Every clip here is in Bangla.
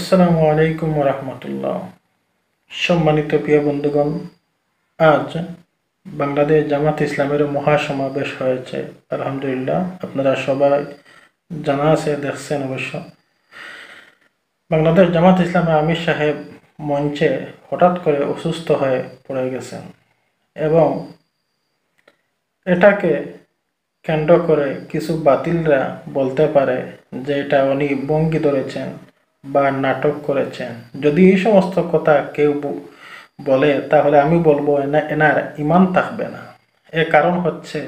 আসসালামু আলাইকুম ওয়া রাহমাতুল্লাহ। সম্মানিত প্রিয় বন্ধুগণ, আজ বাংলাদেশ জামাত ইসলামের মহাসমাবেশ হয়েছে। আলহামদুলিল্লাহ, আপনারা সবাই জানা আছে, দেখছেন অবশ্য। বাংলাদেশ জামাত ইসলামের আমির সাহেব মঞ্চে হঠাৎ করে অসুস্থ হয়ে পড়ে গেছেন এবং এটাকে কেন্দ্র করে কিছু বাতিলরা বলতে পারে যে এটা উনি ভঙ্গি ধরেছেন বা নাটক করেছেন। যদি এই সমস্ত কথা কেউ বলে তাহলে আমি বলবো এনার ইমান থাকবে না। এর কারণ হচ্ছে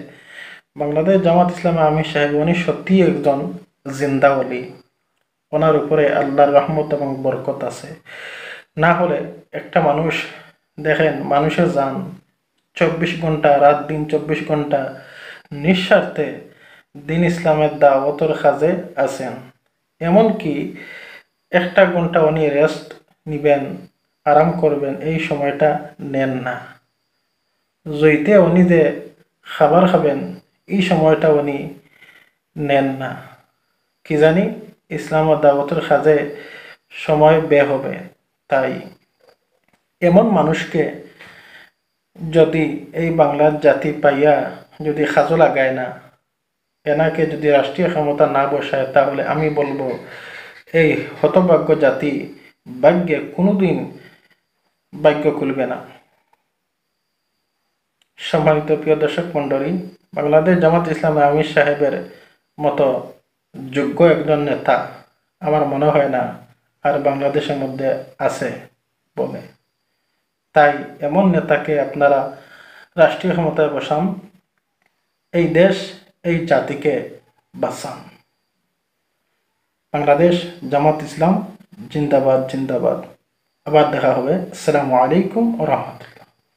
বাংলাদেশ জামাত ইসলামে আমির সাহেব উনি সত্যিই একজন জিন্দা ওলি। ওনার উপরে আল্লাহর রহমত এবং বরকত আছে। না হলে একটা মানুষ, দেখেন, মানুষের যান 24 ঘন্টা, রাত দিন 24 ঘন্টা নিঃস্বার্থে দিন ইসলামের দাওয়াতের কাজে আছেন। এমনকি একটা ঘন্টা উনি রেস্ট নিবেন, আরাম করবেন, এই সময়টা নেন না। জইতে উনি যে খাবার খাবেন এই সময়টা উনি নেন না। কি জানি ইসলাম ও দাওয়াতের কাজে সময় ব্যয় হবে। তাই এমন মানুষকে যদি এই বাংলার জাতি পাইয়া যদি কাজও লাগায় না, এনাকে যদি রাষ্ট্রীয় ক্ষমতা না বসায়, তাহলে আমি বলবো এই হতভাগ্য জাতি ভাগ্যে কোনোদিন ভাগ্য খুলবে না। সম্মানিত প্রিয় দর্শক মণ্ডলী, বাংলাদেশ জামাত ইসলামে আমির সাহেবের মতো যোগ্য একজন নেতা আমার মনে হয় না আর বাংলাদেশের মধ্যে আছে বলে। তাই এমন নেতাকে আপনারা রাষ্ট্রীয় ক্ষমতায় বসান, এই দেশ এই জাতিকে বাঁচান। বাংলাদেশ জামাত ইসলাম জিন্দাবাদ জিন্দাবাদ। আবার দেখা হবে। আসসালামু আলাইকুম ওয়া রাহমাতুল্লাহ।